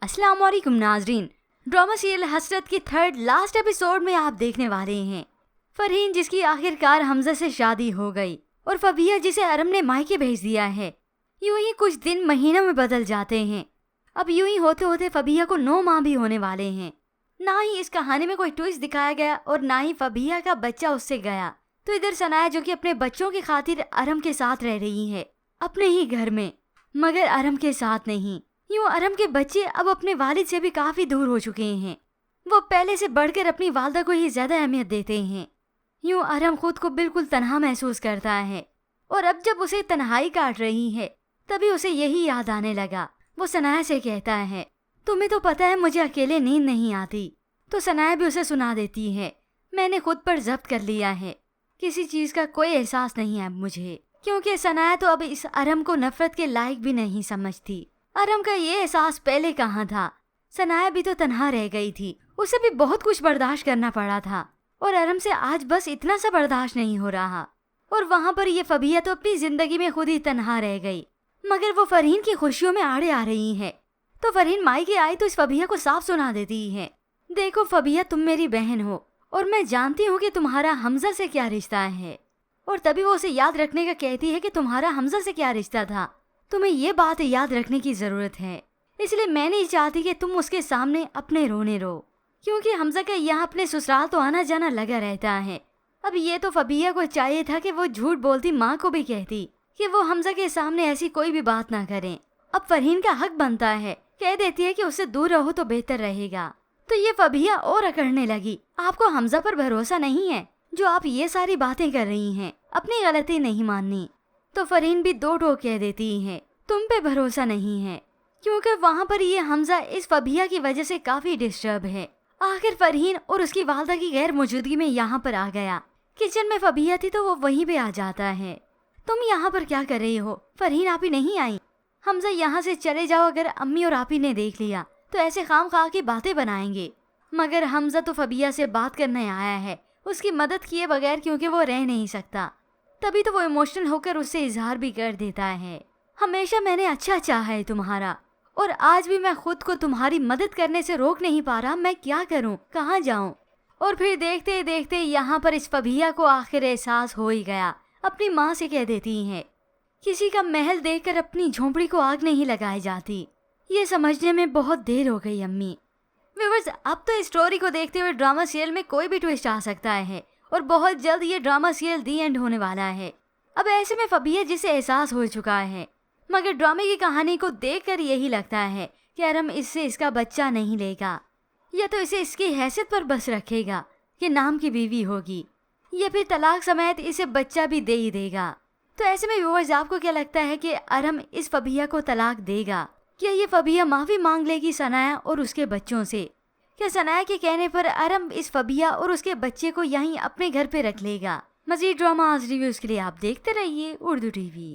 अस्सलाम वालेकुम नाजरीन। ड्रामा सीरियल हसरत की थर्ड लास्ट एपिसोड में आप देखने वाले हैं फरहीन जिसकी आखिरकार हमजा से शादी हो गई और फबिया जिसे अरम ने मायके भेज दिया है। यूं ही कुछ दिन महीनों में बदल जाते हैं। अब यूं ही होते होते फबिया को 9 माह भी होने वाले हैं। ना ही इस कहानी में कोई ट्विस्ट दिखाया गया और ना ही फबिया का बच्चा उससे गया। तो इधर सनाया जो कि अपने बच्चों की खातिर अरम के साथ रह रही है, अपने ही घर में, मगर अरम के साथ नहीं। यूं अरम के बच्चे अब अपने वालिद से भी काफी दूर हो चुके हैं। वो पहले से बढ़कर अपनी वालदा को ही ज्यादा अहमियत देते हैं। यूं अरम खुद को बिल्कुल तन्हा महसूस करता है और अब जब उसे तन्हाई काट रही है तभी उसे यही याद आने लगा। वो सनाया से कहता है, तुम्हें तो पता है मुझे अकेले नींद नहीं आती। तो सनाया भी उसे सुना देती है, मैंने खुद पर जब्त कर लिया है, किसी चीज का कोई एहसास नहीं है अब मुझे। क्योंकि सनाया तो अब इस अरम को नफरत के लायक भी नहीं समझती। अरम का ये एहसास पहले कहाँ था। सनाया भी तो तन्हा रह गई थी, उसे भी बहुत कुछ बर्दाश्त करना पड़ा था और अरम से आज बस इतना सा बर्दाश्त नहीं हो रहा। और वहाँ पर ये फबिया तो अपनी जिंदगी में खुद ही तन्हा रह गई, मगर वो फरहीन की खुशियों में आड़े आ रही है। तो फरहीन मायके आई तो इस फबिया को साफ सुना देती है, देखो फबिया तुम मेरी बहन हो और मैं जानती हूँ कि तुम्हारा हमजा से क्या रिश्ता है। और तभी वो उसे याद रखने का कहती है कि तुम्हारा हमजा से क्या रिश्ता था, तुम्हें ये बात याद रखने की जरूरत है। इसलिए मैं नहीं चाहती कि तुम उसके सामने अपने रोने रो, क्योंकि हमजा का यहाँ अपने ससुराल तो आना जाना लगा रहता है। अब ये तो फबिया को चाहिए था कि वो झूठ बोलती माँ को भी कहती कि वो हमजा के सामने ऐसी कोई भी बात ना करें। अब फरहीन का हक बनता है, कह देती है कि उससे दूर रहो तो बेहतर रहेगा। तो ये फबिया और अकड़ने लगी, आपको हमजा पर भरोसा नहीं है जो आप ये सारी बातें कर रही हैं, अपनी गलती नहीं माननी। तो फरहीन भी दो टोक कह देती है, तुम पे भरोसा नहीं है, क्योंकि वहाँ पर ये हमजा इस फबिया की वजह से काफी डिस्टर्ब है। आखिर फरहीन और उसकी वालदा की गैर मौजूदगी में यहाँ पर आ गया। किचन में फबिया थी तो वो वहीं पे आ जाता है, तुम यहाँ पर क्या कर रही हो, फरहीन आप ही नहीं आई, हमजा यहाँ से चले जाओ, अगर अम्मी और आप ही ने देख लिया तो ऐसे खाम खा की बातें बनाएंगे। मगर हमजा तो फबिया से बात करने आया है, उसकी मदद किए बगैर, क्योंकि वो रह नहीं सकता। तभी तो वो इमोशनल होकर उससे इजहार भी कर देता है, हमेशा मैंने अच्छा चाहा है तुम्हारा और आज भी मैं खुद को तुम्हारी मदद करने से रोक नहीं पा रहा, मैं क्या करूं, कहाँ जाऊं। और फिर देखते देखते यहाँ पर इस फबिया को आखिर एहसास हो ही गया। अपनी माँ से कह देती है, किसी का महल देखकर अपनी झोंपड़ी को आग नहीं लगाई जाती, ये समझने में बहुत देर हो गई अम्मी। व्यूअर्स, अब तो इस स्टोरी को देखते हुए ड्रामा सीरियल में कोई भी ट्विस्ट आ सकता है और बहुत जल्द ये ड्रामा सीरियल दी एंड होने वाला है। अब ऐसे में फबिया जिसे एहसास हो चुका है, मगर ड्रामे की कहानी को देखकर यही लगता है कि अरम इससे इसका बच्चा नहीं लेगा, या तो इसे इसकी हैसियत पर बस रखेगा कि नाम की बीवी होगी, या फिर तलाक समेत इसे बच्चा भी दे ही देगा। तो ऐसे में व्यूअर्स, आपको क्या लगता है कि अरम इस फबिया को तलाक देगा? क्या ये फबिया माफी मांग लेगी सनाया और उसके बच्चों से? क्या सनाया के कहने पर अरम इस फबिया और उसके बच्चे को यहीं अपने घर पे रख लेगा? मजीद ड्रामा रिव्यूज के लिए आप देखते रहिए उर्दू टीवी।